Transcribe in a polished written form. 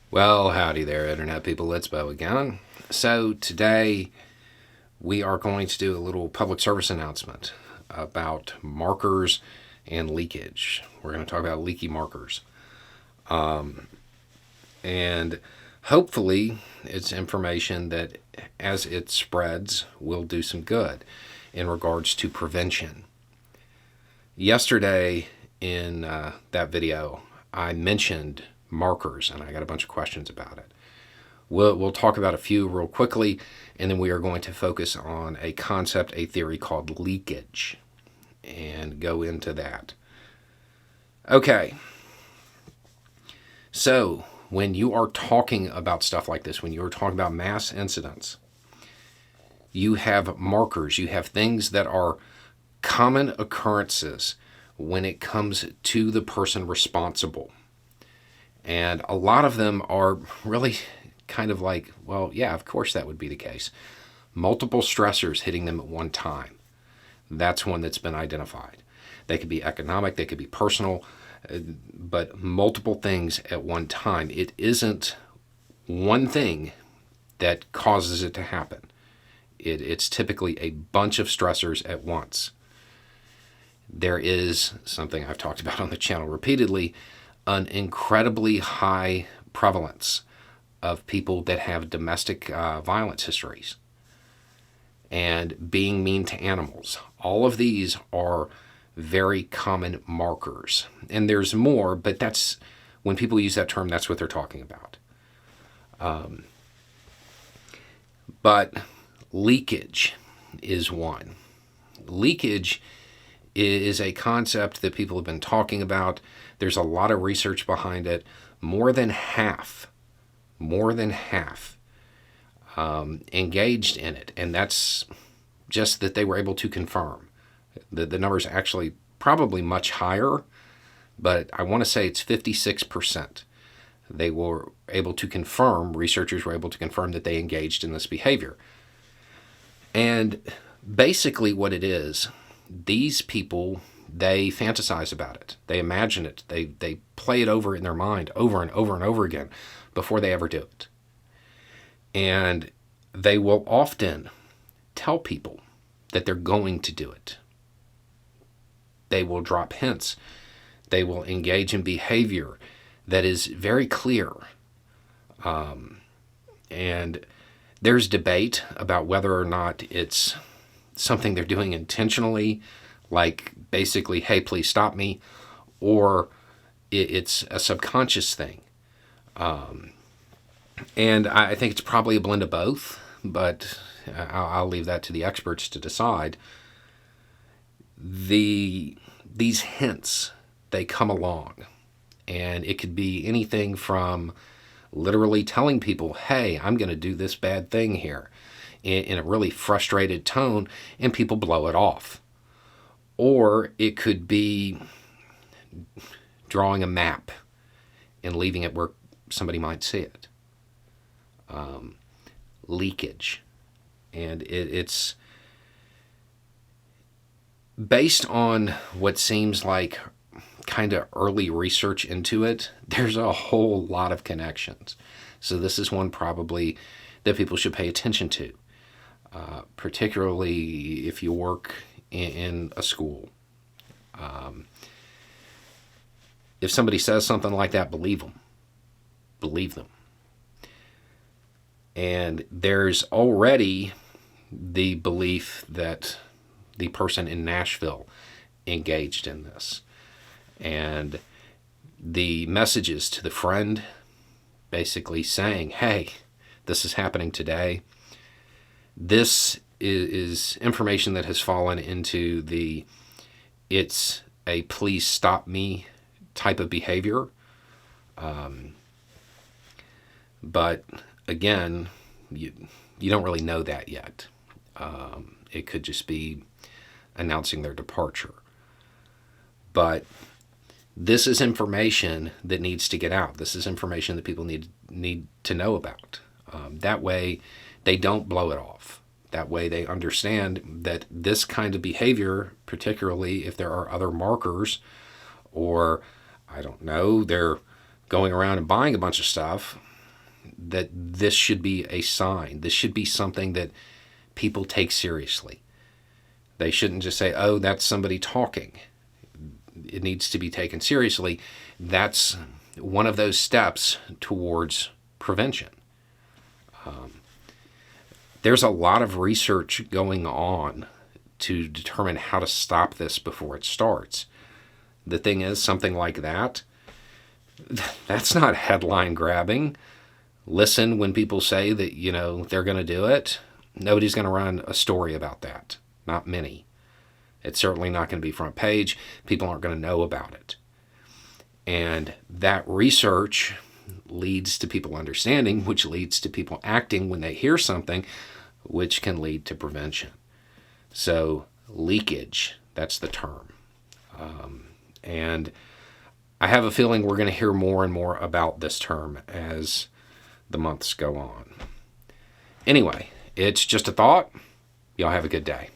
Well, howdy there, Internet people. It's Bo again. So, today we are going to do a little public service announcement about markers and leakage. We're going to talk about leaky markers. And hopefully, it's information that as it spreads will do some good in regards to prevention. Yesterday, in that video, I mentioned markers and I got a bunch of questions about it. We'll talk about a few real quickly, and then we are going to focus on a concept, a theory called leakage, and go into that. Okay, so when you are talking about stuff like this, when you are talking about mass incidents, you have markers, you have things that are common occurrences when it comes to the person responsible. And a lot of them are really kind of like, well, yeah, of course that would be the case. Multiple stressors hitting them at one time. That's one that's been identified. They could be economic, they could be personal, but multiple things at one time. It isn't one thing that causes it to happen. It's typically a bunch of stressors at once. There is something I've talked about on the channel repeatedly, an incredibly high prevalence of people that have domestic violence histories and being mean to animals. All of these are very common markers. And there's more, but that's when people use that term, that's what they're talking about. But leakage is one. Leakage is a concept that people have been talking about. There's a lot of research behind it. More than half engaged in it. And that's just that they were able to confirm. The number is actually probably much higher, but I want to say it's 56%. They were able to confirm, researchers were able to confirm that they engaged in this behavior. And basically what it is, these people, they fantasize about it. They imagine it. They play it over in their mind over and over and over again before they ever do it. And they will often tell people that they're going to do it. They will drop hints. They will engage in behavior that is very clear. And there's debate about whether or not it's something they're doing intentionally, like basically, hey, please stop me, or it's a subconscious thing. And I think it's probably a blend of both, but I'll leave that to the experts to decide. These hints, they come along, and it could be anything from literally telling people, hey, I'm going to do this bad thing here, in a really frustrated tone, and people blow it off. Or it could be drawing a map and leaving it where somebody might see it. Leakage. And it's based on what seems like kind of early research into it. There's a whole lot of connections. So this is one probably that people should pay attention to. Particularly if you work in a school. If somebody says something like that, believe them. Believe them. And there's already the belief that the person in Nashville engaged in this. And the messages to the friend basically saying, hey, this is happening today. This is information that has fallen into the it's a please stop me type of behavior. But again, you don't really know that yet. It could just be announcing their departure. But this is information that needs to get out. This is information that people need to know about. That way, they don't blow it off. That way, they understand that this kind of behavior, particularly if there are other markers, or I don't know, they're going around and buying a bunch of stuff, that this should be a sign. This should be something that people take seriously. They shouldn't just say, oh, that's somebody talking. It needs to be taken seriously. That's one of those steps towards prevention. There's a lot of research going on to determine how to stop this before it starts. The thing is, something like that, that's not headline grabbing. Listen when people say that, they're going to do it. Nobody's going to run a story about that. Not many. It's certainly not going to be front page. People aren't going to know about it. And that research leads to people understanding, which leads to people acting when they hear something, which can lead to prevention. So leakage, that's the term. And I have a feeling we're going to hear more and more about this term as the months go on. Anyway, it's just a thought. Y'all have a good day.